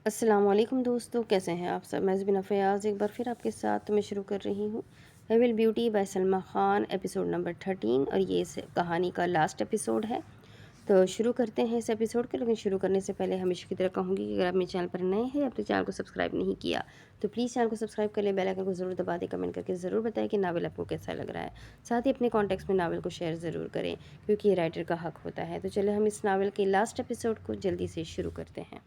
السلام علیکم دوستو، کیسے ہیں آپ سب؟ میں زبینہ فیاض ایک بار پھر آپ کے ساتھ میں شروع کر رہی ہوں evil beauty by Salma Khan, episode number 13، اور یہ اس کہانی کا لاسٹ ایپیسوڈ ہے۔ تو شروع کرتے ہیں اس ایپیسوڈ کے، لیکن شروع کرنے سے پہلے ہمیشہ کی طرح کہوں گی کہ اگر آپ میرے چینل پر نئے ہیں، اب تک چینل کو سبسکرائب نہیں کیا تو پلیز چینل کو سبسکرائب کر لیں، بیل آئکن کو ضرور دبا دیں، کمنٹ کر کے ضرور بتائیں کہ ناول آپ کو کیسا لگ رہا ہے۔ ساتھ ہی اپنے کانٹیکٹس میں ناول کو شیئر ضرور کریں کیونکہ یہ رائٹر کا حق ہوتا ہے۔ تو چلیں ہم اس ناول کے لاسٹ ایپیسوڈ کو جلدی سے شروع کرتے ہیں۔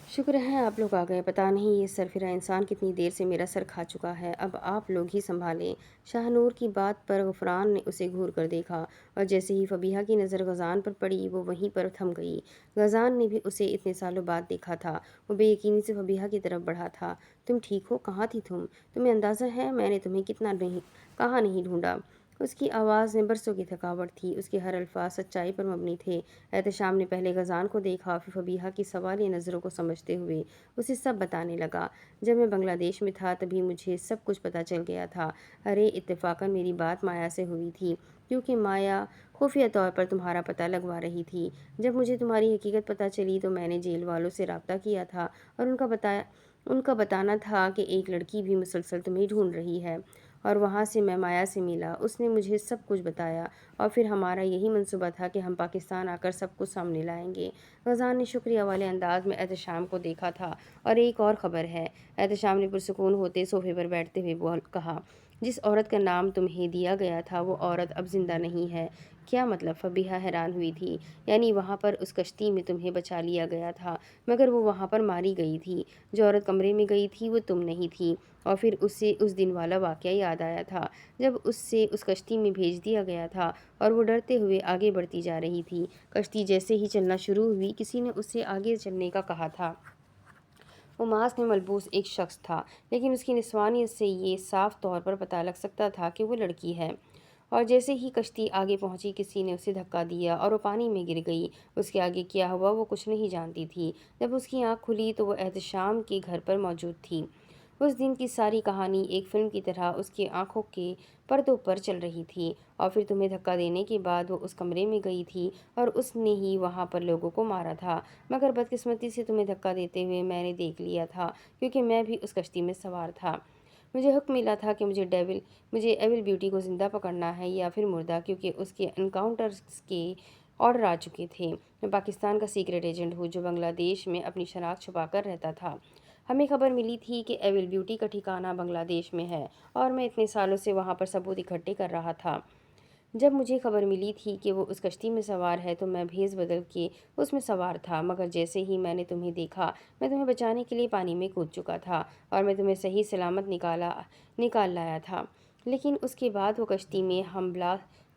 شکر ہے آپ لوگ آ گئے۔ پتہ نہیں یہ سرفرا انسان کتنی دیر سے میرا سر کھا چکا ہے، اب آپ لوگ ہی سنبھالیں۔ شاہ نور کی بات پر غفران نے اسے گھور کر دیکھا، اور جیسے ہی فبیہہ کی نظر غزان پر پڑی وہ وہیں پر تھم گئی۔ غزان نے بھی اسے اتنے سالوں بعد دیکھا تھا۔ وہ بے یقینی سے فبیہہ کی طرف بڑھا تھا۔ تم ٹھیک ہو؟ کہاں تھی تم؟ تمہیں اندازہ ہے میں نے تمہیں کہاں نہیں ڈھونڈا؟ اس کی آواز میں برسوں کی تھکاوٹ تھی، اس کے ہر الفاظ سچائی پر مبنی تھے۔ احتشام نے پہلے غزان کو دیکھا، پھر فبیہہ کی سوالیہ نظروں کو سمجھتے ہوئے اسے سب بتانے لگا۔ جب میں بنگلہ دیش میں تھا تبھی مجھے سب کچھ پتہ چل گیا تھا۔ ارے اتفاقاً میری بات مایا سے ہوئی تھی، کیونکہ مایا خفیہ طور پر تمہارا پتہ لگوا رہی تھی۔ جب مجھے تمہاری حقیقت پتہ چلی تو میں نے جیل والوں سے رابطہ کیا تھا اور ان کا بتانا تھا کہ ایک لڑکی بھی مسلسل تمہیں ڈھونڈ رہی ہے، اور وہاں سے میں مایا سے ملا۔ اس نے مجھے سب کچھ بتایا، اور پھر ہمارا یہی منصوبہ تھا کہ ہم پاکستان آ کر سب کچھ سامنے لائیں گے۔ غزان نے شکریہ والے انداز میں احتشام کو دیکھا تھا۔ اور ایک اور خبر ہے، احتشام نے پرسکون ہوتے صوفے پر بیٹھتے ہوئے کہا، جس عورت کا نام تمہیں دیا گیا تھا وہ عورت اب زندہ نہیں ہے۔ کیا مطلب؟ فبیہہ حیران ہوئی تھی۔ یعنی وہاں پر اس کشتی میں تمہیں بچا لیا گیا تھا، مگر وہ وہاں پر ماری گئی تھی۔ جو عورت کمرے میں گئی تھی وہ تم نہیں تھی۔ اور پھر اسے اس دن والا واقعہ یاد آیا تھا جب اسے اس کشتی میں بھیج دیا گیا تھا اور وہ ڈرتے ہوئے آگے بڑھتی جا رہی تھی۔ کشتی جیسے ہی چلنا شروع ہوئی کسی نے اسے آگے چلنے کا کہا تھا۔ وہ ماسک میں ملبوس ایک شخص تھا، لیکن اس کی نسوانیت سے یہ صاف طور پر پتہ لگ سکتا تھا کہ وہ لڑکی ہے۔ اور جیسے ہی کشتی آگے پہنچی کسی نے اسے دھکا دیا اور وہ پانی میں گر گئی۔ اس کے آگے کیا ہوا وہ کچھ نہیں جانتی تھی۔ جب اس کی آنکھ کھلی تو وہ احتشام کے گھر پر موجود تھی۔ اس دن کی ساری کہانی ایک فلم کی طرح اس کی آنکھوں کے پردوں پر چل رہی تھی، اور پھر تمہیں دھکا دینے کے بعد وہ اس کمرے میں گئی تھی اور اس نے ہی وہاں پر لوگوں کو مارا تھا۔ مگر بدقسمتی سے تمہیں دھکا دیتے ہوئے میں نے دیکھ لیا تھا، کیونکہ میں بھی اس کشتی میں سوار تھا۔ مجھے حکم ملا تھا کہ مجھے ایول بیوٹی کو زندہ پکڑنا ہے یا پھر مردہ، کیونکہ اس کے انکاؤنٹرز کے آرڈر آ چکے تھے۔ میں پاکستان کا سیکرٹ ایجنٹ ہوں جو بنگلہ دیش میں اپنی شناخت چھپا کر رہتا تھا۔ ہمیں خبر ملی تھی کہ ایول بیوٹی کا ٹھکانہ بنگلہ دیش میں ہے، اور میں اتنے سالوں سے وہاں پر ثبوت اکٹھے کر رہا تھا۔ جب مجھے خبر ملی تھی کہ وہ اس کشتی میں سوار ہے تو میں بھیس بدل کے اس میں سوار تھا، مگر جیسے ہی میں نے تمہیں دیکھا میں تمہیں بچانے کے لیے پانی میں کود چکا تھا اور میں تمہیں صحیح سلامت نکال لایا تھا۔ لیکن اس کے بعد وہ کشتی میں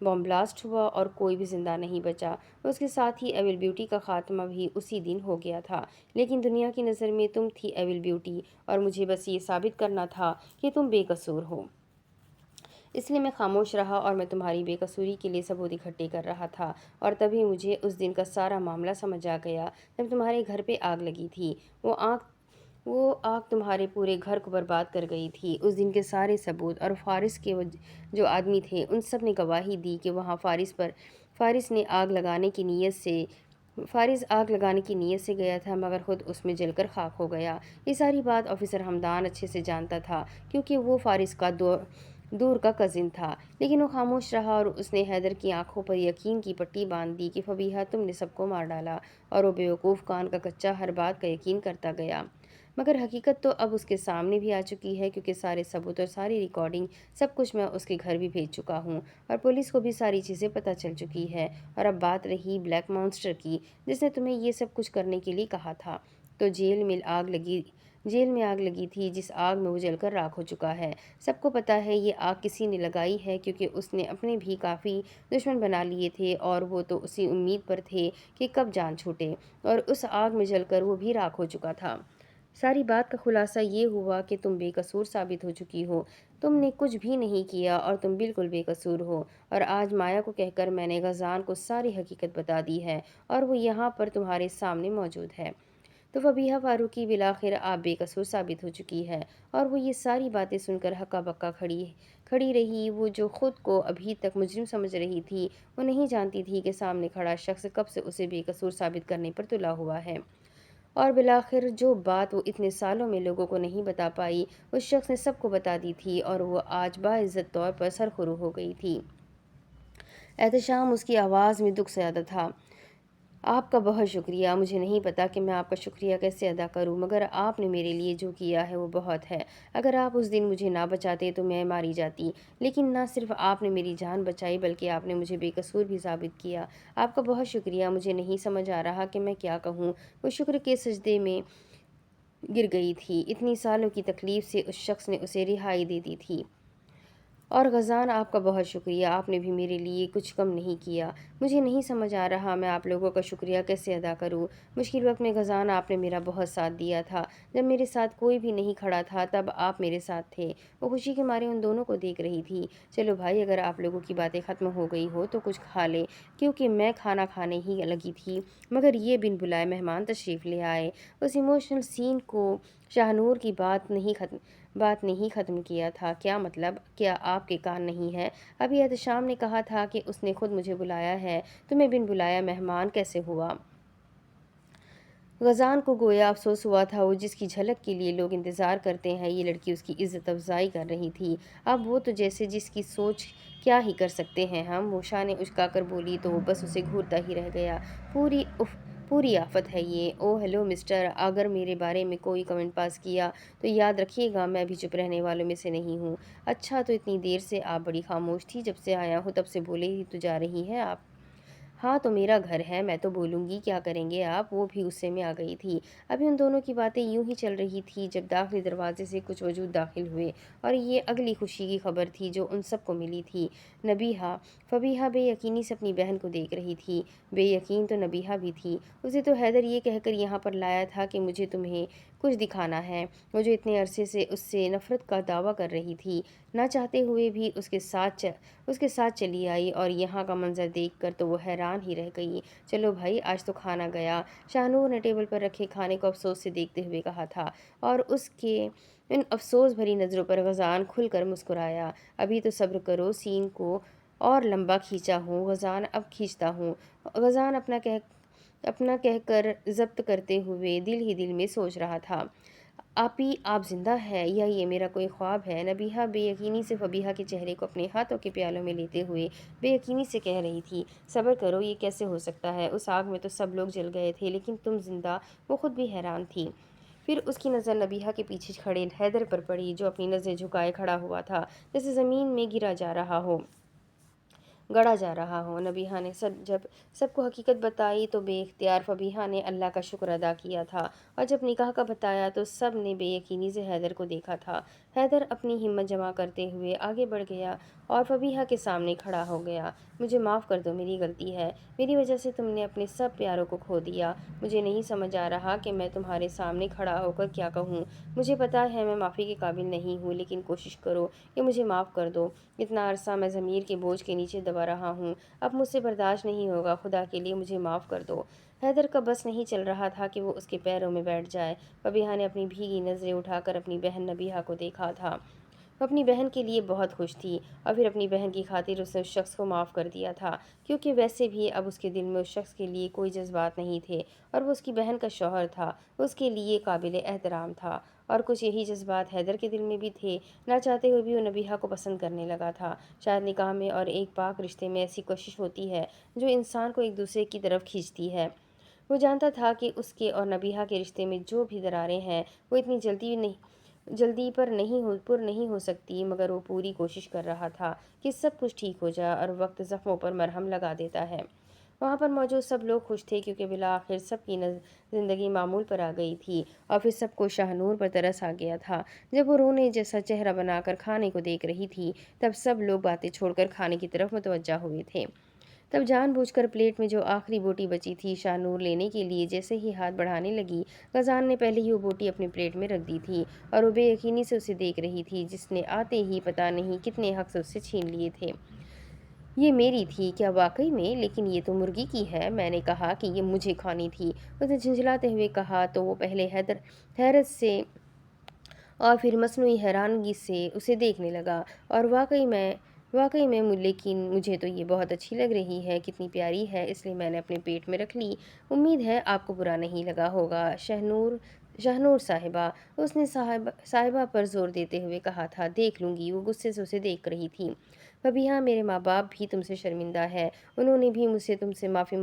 بم بلاسٹ ہوا اور کوئی بھی زندہ نہیں بچا۔ اس کے ساتھ ہی ایول بیوٹی کا خاتمہ بھی اسی دن ہو گیا تھا۔ لیکن دنیا کی نظر میں تم تھی ایول بیوٹی، اور مجھے بس یہ ثابت کرنا تھا کہ تم بے قصور ہو۔ اس لیے میں خاموش رہا اور میں تمہاری بے قصوری کے لیے ثبوت اکٹھے کر رہا تھا، اور تبھی مجھے اس دن کا سارا معاملہ سمجھ آ گیا جب تمہارے گھر پہ آگ لگی تھی۔ وہ آگ تمہارے پورے گھر کو برباد کر گئی تھی۔ اس دن کے سارے ثبوت اور فارس کے جو آدمی تھے ان سب نے گواہی دی کہ وہاں فارس آگ لگانے کی نیت سے گیا تھا، مگر خود اس میں جل کر خاک ہو گیا۔ یہ ساری بات آفیسر حمدان اچھے سے جانتا تھا، کیونکہ وہ فارس کا دور کا کزن تھا، لیکن وہ خاموش رہا اور اس نے حیدر کی آنکھوں پر یقین کی پٹی باندھ دی کہ فبیہہ تم نے سب کو مار ڈالا، اور وہ بیوقوف کان کا کچا ہر بات کا یقین کرتا گیا۔ مگر حقیقت تو اب اس کے سامنے بھی آ چکی ہے، کیونکہ سارے ثبوت اور ساری ریکارڈنگ سب کچھ میں اس کے گھر بھی بھیج چکا ہوں، اور پولیس کو بھی ساری چیزیں پتہ چل چکی ہے۔ اور اب بات رہی بلیک مانسٹر کی، جس نے تمہیں یہ سب کچھ کرنے کے لیے کہا تھا، تو جیل میں آگ لگی تھی، جس آگ میں وہ جل کر راکھ ہو چکا ہے۔ سب کو پتہ ہے یہ آگ کسی نے لگائی ہے، کیونکہ اس نے اپنے بھی کافی دشمن بنا لیے تھے، اور وہ تو اسی امید پر تھے کہ کب جان چھوٹے، اور اس آگ میں جل کر وہ بھی راکھ ہو چکا تھا۔ ساری بات کا خلاصہ یہ ہوا کہ تم بے قصور ثابت ہو چکی ہو۔ تم نے کچھ بھی نہیں کیا اور تم بالکل بے قصور ہو، اور آج مایا کو کہہ کر میں نے غزان کو ساری حقیقت بتا دی ہے، اور وہ یہاں پر تمہارے سامنے موجود ہے۔ تو فبیہہ فاروقی بالآخر آپ بے قصور ثابت ہو چکی ہے۔ اور وہ یہ ساری باتیں سن کر ہکا بکا کھڑی رہی۔ وہ جو خود کو ابھی تک مجرم سمجھ رہی تھی، وہ نہیں جانتی تھی کہ سامنے کھڑا شخص کب سے اسے بے قصور ثابت کرنے پر تلا ہوا ہے۔ اور بالآخر جو بات وہ اتنے سالوں میں لوگوں کو نہیں بتا پائی، اس شخص نے سب کو بتا دی تھی، اور وہ آج باعزت طور پر سرخرو ہو گئی تھی۔ احتشام اس کی آواز میں دکھ زیادہ تھا۔ آپ کا بہت شکریہ۔ مجھے نہیں پتا کہ میں آپ کا شکریہ کیسے ادا کروں، مگر آپ نے میرے لیے جو کیا ہے وہ بہت ہے۔ اگر آپ اس دن مجھے نہ بچاتے تو میں ماری جاتی، لیکن نہ صرف آپ نے میری جان بچائی بلکہ آپ نے مجھے بے قصور بھی ثابت کیا۔ آپ کا بہت شکریہ۔ مجھے نہیں سمجھ آ رہا کہ میں کیا کہوں۔ وہ شکر کے سجدے میں گر گئی تھی۔ اتنی سالوں کی تکلیف سے اس شخص نے اسے رہائی دے دی تھی۔ اور غزان، آپ کا بہت شکریہ۔ آپ نے بھی میرے لیے کچھ کم نہیں کیا۔ مجھے نہیں سمجھ آ رہا میں آپ لوگوں کا شکریہ کیسے ادا کروں۔ مشکل وقت میں غزان، آپ نے میرا بہت ساتھ دیا تھا۔ جب میرے ساتھ کوئی بھی نہیں کھڑا تھا تب آپ میرے ساتھ تھے۔ وہ خوشی کے مارے ان دونوں کو دیکھ رہی تھی۔ چلو بھائی، اگر آپ لوگوں کی باتیں ختم ہو گئی ہو تو کچھ کھا لیں، کیونکہ میں کھانا کھانے ہی لگی تھی، مگر یہ بن بلائے مہمان تشریف لے آئے۔ اس ایموشنل سین کو شاہ نور کی بات نہیں ختم کیا تھا۔ کیا مطلب؟ کیا آپ کے کان نہیں ہیں؟ ابھی احتشام نے کہا تھا کہ اس نے خود مجھے بلایا ہے، تو میں بن بلایا مہمان کیسے ہوا؟ غزان کو گویا افسوس ہوا تھا۔ وہ جس کی جھلک کے لیے لوگ انتظار کرتے ہیں، یہ لڑکی اس کی عزت افزائی کر رہی تھی۔ اب وہ تو جیسے جس کی سوچ کیا ہی کر سکتے ہیں ہم۔ وہ شاہ نے اچکا کر بولی تو وہ بس اسے گھورتا ہی رہ گیا۔ پوری آفت ہے یہ۔ او ہیلو مسٹر، اگر میرے بارے میں کوئی کمنٹ پاس کیا تو یاد رکھیے گا میں بھی چپ رہنے والوں میں سے نہیں ہوں۔ اچھا، تو اتنی دیر سے آپ بڑی خاموش تھی، جب سے آیا ہوں تب سے بولے ہی تو جا رہی ہیں آپ۔ ہاں تو میرا گھر ہے، میں تو بولوں گی، کیا کریں گے آپ؟ وہ بھی غصے میں آ گئی تھی۔ ابھی ان دونوں کی باتیں یوں ہی چل رہی تھی جب داخلی دروازے سے کچھ وجود داخل ہوئے، اور یہ اگلی خوشی کی خبر تھی جو ان سب کو ملی تھی۔ نبیہہ۔ فبیہہ بے یقینی سے اپنی بہن کو دیکھ رہی تھی۔ بے یقین تو نبیہہ بھی تھی۔ اسے تو حیدر یہ کہہ کر یہاں پر لایا تھا کہ مجھے تمہیں کچھ دکھانا ہے۔ وہ جو اتنے عرصے سے اس سے نفرت کا دعویٰ کر رہی تھی، نہ چاہتے ہوئے بھی اس کے ساتھ چلی آئی، اور یہاں کا منظر دیکھ کر تو وہ حیران ہی رہ گئی۔ چلو بھائی، آج تو کھانا گیا، شاہ نور نے ٹیبل پر رکھے کھانے کو افسوس سے دیکھتے ہوئے کہا تھا، اور اس کے ان افسوس بھری نظروں پر غزان کھل کر مسکرایا۔ ابھی تو صبر کرو، سین کو اور لمبا کھینچا ہوں غزان، اب کھینچتا ہوں۔ غزان اپنا کہہ کر ضبط کرتے ہوئے دل ہی دل میں سوچ رہا تھا، آپ زندہ ہے یا یہ میرا کوئی خواب ہے؟ نبیہہ بے یقینی سے فبیہہ کے چہرے کو اپنے ہاتھوں کے پیالوں میں لیتے ہوئے بے یقینی سے کہہ رہی تھی، صبر کرو، یہ کیسے ہو سکتا ہے؟ اس آگ میں تو سب لوگ جل گئے تھے، لیکن تم زندہ؟ وہ خود بھی حیران تھی۔ پھر اس کی نظر نبیہہ کے پیچھے کھڑے حیدر پر پڑی، جو اپنی نظریں جھکائے کھڑا ہوا تھا، جیسے زمین میں گڑا جا رہا ہو۔ نبیہہ نے جب سب کو حقیقت بتائی تو بے اختیار فبیہہ نے اللہ کا شکر ادا کیا تھا، اور جب نکاح کا بتایا تو سب نے بے یقینی سے حیدر کو دیکھا تھا۔ حیدر اپنی ہمت جمع کرتے ہوئے آگے بڑھ گیا اور فبیہہ کے سامنے کھڑا ہو گیا۔ مجھے معاف کر دو، میری غلطی ہے، میری وجہ سے تم نے اپنے سب پیاروں کو کھو دیا۔ مجھے نہیں سمجھ آ رہا کہ میں تمہارے سامنے کھڑا ہو کر کیا کہوں۔ مجھے پتا ہے میں معافی کے قابل نہیں ہوں، لیکن کوشش کرو کہ مجھے معاف کر دو۔ اتنا عرصہ میں ضمیر کے بوجھ کے نیچے دبا رہا ہوں، اب مجھ سے برداشت نہیں ہوگا، خدا کے لیے مجھے معاف کر دو۔ حیدر کا بس نہیں چل رہا تھا کہ وہ اس کے پیروں میں بیٹھ جائے۔ فبیہہ نے اپنی بھیگی نظریں اٹھا کر اپنی بہن نبیہہ کو دیکھا تھا۔ وہ اپنی بہن کے لیے بہت خوش تھی، اور پھر اپنی بہن کی خاطر اس نے اس شخص کو معاف کر دیا تھا، کیونکہ ویسے بھی اب اس کے دل میں اس شخص کے لیے کوئی جذبات نہیں تھے، اور وہ اس کی بہن کا شوہر تھا، اس کے لیے قابل احترام تھا۔ اور کچھ یہی جذبات حیدر کے دل میں بھی تھے، نہ چاہتے ہوئے بھی وہ نبیہہ کو پسند کرنے لگا تھا۔ شاید نکاح میں اور ایک پاک رشتے میں ایسی کوشش ہوتی ہے جو انسان کو ایک دوسرے کی طرف کھینچتی ہے۔ وہ جانتا تھا کہ اس کے اور نبیہہ کے رشتے میں جو بھی دراریں ہیں وہ اتنی جلدی پر نہیں ہو سکتی، مگر وہ پوری کوشش کر رہا تھا کہ سب کچھ ٹھیک ہو جائے، اور وقت زخموں پر مرہم لگا دیتا ہے۔ وہاں پر موجود سب لوگ خوش تھے، کیونکہ بالآخر سب کی زندگی معمول پر آ گئی تھی، اور پھر سب کو شاہ نور پر ترس آ گیا تھا۔ جب وہ رونے جیسا چہرہ بنا کر کھانے کو دیکھ رہی تھی، تب سب لوگ باتیں چھوڑ کر کھانے کی طرف متوجہ ہوئے تھے۔ تب جان بوجھ کر پلیٹ میں جو آخری بوٹی بچی تھی شاہ نور لینے کے لیے جیسے ہی ہاتھ بڑھانے لگی، غزان نے پہلے ہی وہ بوٹی اپنی پلیٹ میں رکھ دی تھی، اور وہ بے یقینی سے اسے دیکھ رہی تھی، جس نے آتے ہی پتہ نہیں کتنے حق سے اس سے چھین لیے تھے۔ یہ میری تھی کیا واقعی میں؟ لیکن یہ تو مرغی کی ہے۔ میں نے کہا کہ یہ مجھے کھانی تھی۔ اس نے جھنجھلاتے ہوئے کہا تو وہ پہلے حیرت سے اور پھر مصنوعی حیرانگی سے اسے دیکھنے لگا۔ اور واقعی میں لیکن مجھے تو یہ بہت اچھی لگ رہی ہے، کتنی پیاری ہے، اس لیے میں نے اپنے پیٹ میں رکھ لی۔ امید ہے آپ کو برا نہیں لگا ہوگا شاہنور صاحبہ، اس نے صاحبہ پر زور دیتے ہوئے کہا تھا۔ دیکھ لوں گی۔ وہ غصے سے اسے دیکھ رہی تھی۔ فبیہا، میرے ماں باپ بھی تم سے شرمندہ ہے۔ انہوں نے بھی تم سے معافی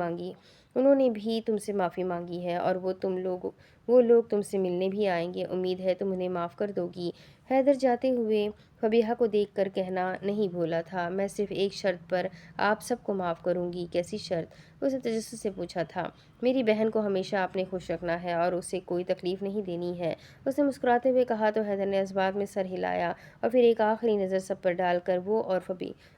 مانگی ہے اور وہ لوگ تم سے ملنے بھی آئیں گے۔ امید ہے تم انہیں معاف کر دو گی۔ حیدر جاتے ہوئے فبیہا کو دیکھ کر کہنا نہیں بھولا تھا، میں صرف ایک شرط پر آپ سب کو معاف کروں گی۔ کیسی شرط؟ اس نے تجسس سے پوچھا تھا۔ میری بہن کو ہمیشہ اپنے خوش رکھنا ہے اور اسے کوئی تکلیف نہیں دینی ہے، اس نے مسکراتے ہوئے کہا تو حیدر نے اس بات میں سر ہلایا اور پھر ایک آخری نظر سب پر ڈال کر وہ اور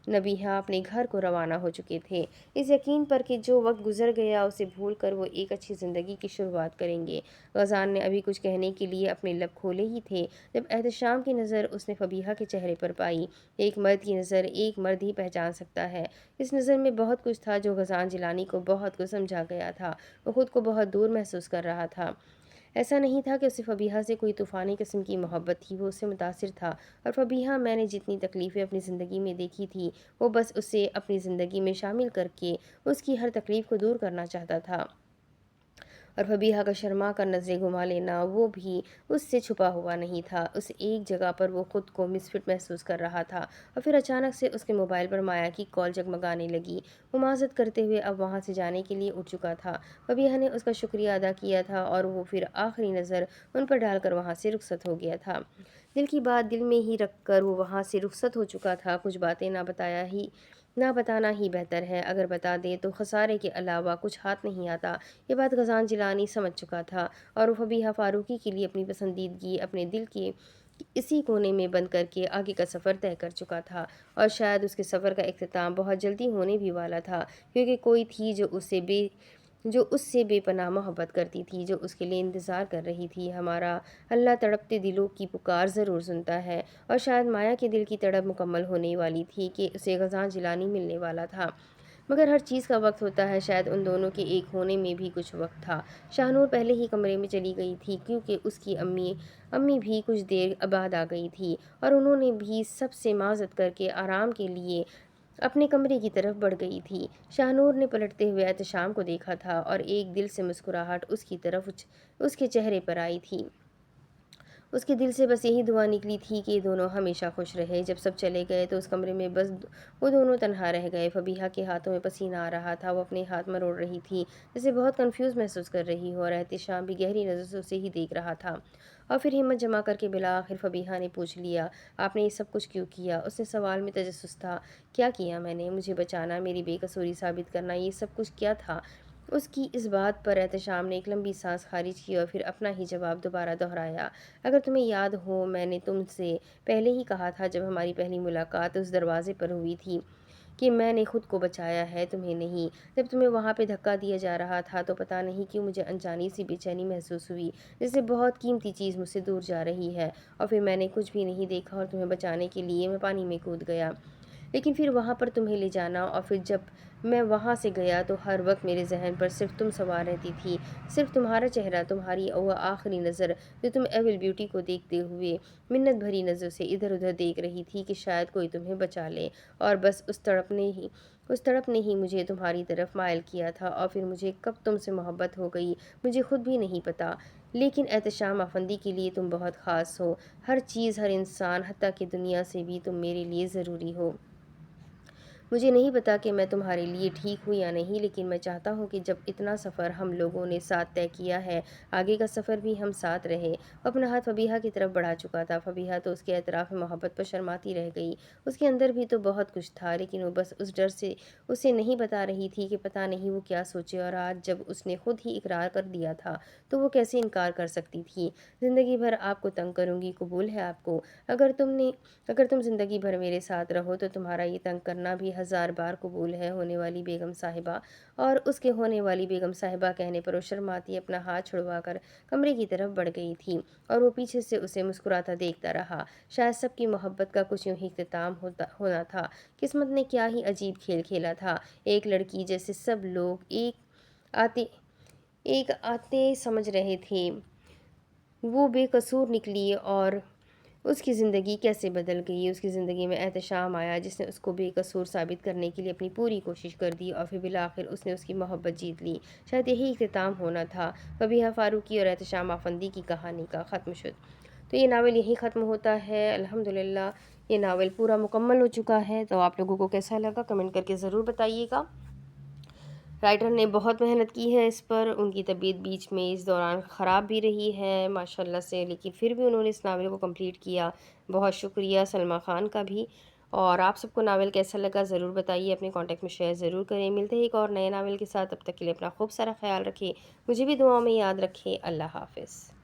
نبیہا اپنے گھر کو روانہ ہو چکے تھے، اس یقین پر کہ جو وقت گزر گیا اسے بھول کر وہ ایک اچھی زندگی کی شروعات کریں گے۔ غزان نے ابھی کچھ کہنے کے لیے اپنے لب کھولے ہی تھے جب احتشام کی نظر اس نے فبیہا کے چہرے پر پائی۔ ایک مرد کی نظر ایک مرد ہی پہچان سکتا ہے۔ اس نظر میں بہت کچھ تھا جو غزان جیلانی کو بہت کچھ سمجھا گیا تھا۔ وہ خود کو بہت دور محسوس کر رہا تھا۔ ایسا نہیں تھا کہ اسے فبیہا سے کوئی طوفانی قسم کی محبت تھی، وہ اس سے متاثر تھا۔ اور فبیہا، میں نے جتنی تکلیفیں اپنی زندگی میں دیکھی تھی وہ بس اسے اپنی زندگی میں شامل کر کے اس کی ہر تکلیف کو دور کرنا چاہتا تھا۔ اور فبیہا کا شرما کر نظریں گھما لینا وہ بھی اس سے چھپا ہوا نہیں تھا۔ اس ایک جگہ پر وہ خود کو مسفٹ محسوس کر رہا تھا اور پھر اچانک سے اس کے موبائل پر مایا کی کال جگمگانے لگی۔ وہ معذرت کرتے ہوئے اب وہاں سے جانے کے لیے اٹھ چکا تھا۔ فبیہا نے اس کا شکریہ ادا کیا تھا اور وہ پھر آخری نظر ان پر ڈال کر وہاں سے رخصت ہو گیا تھا۔ دل کی بات دل میں ہی رکھ کر وہ وہاں سے رخصت ہو چکا تھا۔ کچھ باتیں نہ بتانا ہی بہتر ہے، اگر بتا دے تو خسارے کے علاوہ کچھ ہاتھ نہیں آتا۔ یہ بات غزان جیلانی سمجھ چکا تھا اور وہ فبیہا فاروقی کے لیے اپنی پسندیدگی اپنے دل کے اسی کونے میں بند کر کے آگے کا سفر طے کر چکا تھا۔ اور شاید اس کے سفر کا اختتام بہت جلدی ہونے بھی والا تھا، کیونکہ کوئی تھی جو اس سے بے پناہ محبت کرتی تھی، جو اس کے لیے انتظار کر رہی تھی۔ ہمارا اللہ تڑپتے دلوں کی پکار ضرور سنتا ہے، اور شاید مایا کے دل کی تڑپ مکمل ہونے والی تھی کہ اسے غزان جیلانی ملنے والا تھا۔ مگر ہر چیز کا وقت ہوتا ہے، شاید ان دونوں کے ایک ہونے میں بھی کچھ وقت تھا۔ شاہنور پہلے ہی کمرے میں چلی گئی تھی کیونکہ اس کی امی بھی کچھ دیر بعد آ گئی تھی اور انہوں نے بھی سب سے معذرت کر کے آرام کے لیے اپنے کمرے کی طرف بڑھ گئی تھی۔ شاہنور نے پلٹتے ہوئے احتشام کو دیکھا تھا اور ایک دل سے مسکراہٹ اس کی طرف اس کے چہرے پر آئی تھی۔ اس کے دل سے بس یہی دعا نکلی تھی کہ یہ دونوں ہمیشہ خوش رہے۔ جب سب چلے گئے تو اس کمرے میں بس وہ دونوں تنہا رہ گئے۔ فبیہا کے ہاتھوں میں پسینہ آ رہا تھا، وہ اپنے ہاتھ مروڑ رہی تھی جیسے بہت کنفیوز محسوس کر رہی ہو، اور احتشام بھی گہری نظر سے اسے ہی دیکھ رہا تھا۔ اور پھر ہمت جما کر کے بالآخر فبیہا نے پوچھ لیا، آپ نے یہ سب کچھ کیوں کیا؟ اس نے سوال میں تجسس تھا۔ کیا کیا میں نے؟ مجھے بچانا، میری بے قصوری ثابت کرنا، یہ سب کچھ کیا تھا؟ اس کی اس بات پر احتشام نے ایک لمبی سانس خارج کی اور پھر اپنا ہی جواب دوبارہ دہرایا۔ اگر تمہیں یاد ہو میں نے تم سے پہلے ہی کہا تھا جب ہماری پہلی ملاقات اس دروازے پر ہوئی تھی کہ میں نے خود کو بچایا ہے، تمہیں نہیں۔ جب تمہیں وہاں پہ دھکا دیا جا رہا تھا تو پتہ نہیں کیوں مجھے انجانی سی بے چینی محسوس ہوئی، جیسے بہت قیمتی چیز مجھ سے دور جا رہی ہے، اور پھر میں نے کچھ بھی نہیں دیکھا اور تمہیں بچانے کے لیے میں پانی میں کود گیا۔ لیکن پھر وہاں پر تمہیں لے جانا، اور پھر جب میں وہاں سے گیا تو ہر وقت میرے ذہن پر صرف تم سوار رہتی تھی، صرف تمہارا چہرہ، تمہاری وہ آخری نظر جو تم ایول بیوٹی کو دیکھتے ہوئے منت بھری نظروں سے ادھر ادھر دیکھ رہی تھی کہ شاید کوئی تمہیں بچا لے، اور بس اس تڑپ نے ہی مجھے تمہاری طرف مائل کیا تھا، اور پھر مجھے کب تم سے محبت ہو گئی مجھے خود بھی نہیں پتا۔ لیکن احتشام افندی کے لیے تم بہت خاص ہو، ہر چیز، ہر انسان، حتیٰ کہ دنیا سے بھی تم میرے لیے ضروری ہو۔ مجھے نہیں پتا کہ میں تمہارے لیے ٹھیک ہوں یا نہیں، لیکن میں چاہتا ہوں کہ جب اتنا سفر ہم لوگوں نے ساتھ طے کیا ہے، آگے کا سفر بھی ہم ساتھ رہے۔ وہ اپنا ہاتھ فبیہا کی طرف بڑھا چکا تھا۔ فبیہا تو اس کے اعتراف میں محبت پر شرماتی رہ گئی۔ اس کے اندر بھی تو بہت کچھ تھا، لیکن وہ بس اس ڈر سے اسے نہیں بتا رہی تھی کہ پتہ نہیں وہ کیا سوچے، اور آج جب اس نے خود ہی اقرار کر دیا تھا تو وہ کیسے انکار کر سکتی تھی۔ زندگی بھر آپ کو تنگ کروں گی، قبول ہے آپ کو؟ اگر تم زندگی بھر میرے ساتھ رہو تو تمہارا یہ تنگ کرنا بھی 1000 بار قبول ہے ہونے والی بیگم صاحبہ، اور اس کے ہونے والی بیگم صاحبہ کہنے پر وہ شرماتی اپنا ہاتھ چھڑوا کر کمرے کی طرف بڑھ گئی تھی اور وہ پیچھے سے اسے مسکراتا دیکھتا رہا۔ شاید سب کی محبت کا کچھ یوں ہی اختتام ہونا تھا۔ قسمت نے کیا ہی عجیب کھیل کھیلا تھا۔ ایک لڑکی جیسے سب لوگ ایک آتے سمجھ رہے تھے، وہ بے قصور نکلی، اور اس کی زندگی کیسے بدل گئی۔ اس کی زندگی میں احتشام آیا جس نے اس کو بے قصور ثابت کرنے کے لیے اپنی پوری کوشش کر دی، اور پھر بالآخر اس نے اس کی محبت جیت لی۔ شاید یہی اختتام ہونا تھا فبیہہ فاروقی اور احتشام افندی کی کہانی کا۔ ختم شد۔ تو یہ ناول یہی ختم ہوتا ہے الحمدللہ۔ یہ ناول پورا مکمل ہو چکا ہے۔ تو آپ لوگوں کو کیسا لگا کمنٹ کر کے ضرور بتائیے گا۔ رائٹر نے بہت محنت کی ہے اس پر، ان کی طبیعت بیچ میں اس دوران خراب بھی رہی ہے ماشاءاللہ سے، لیکن پھر بھی انہوں نے اس ناول کو کمپلیٹ کیا۔ بہت شکریہ سلمیٰ خان کا بھی۔ اور آپ سب کو ناول کیسا لگا ضرور بتائیے، اپنے کانٹیکٹ میں شیئر ضرور کریں۔ ملتے ہیں ایک اور نئے ناول کے ساتھ، تب تک کے لیے اپنا خوب سارا خیال رکھیں، مجھے بھی دعاؤں میں یاد رکھیں۔ اللہ حافظ۔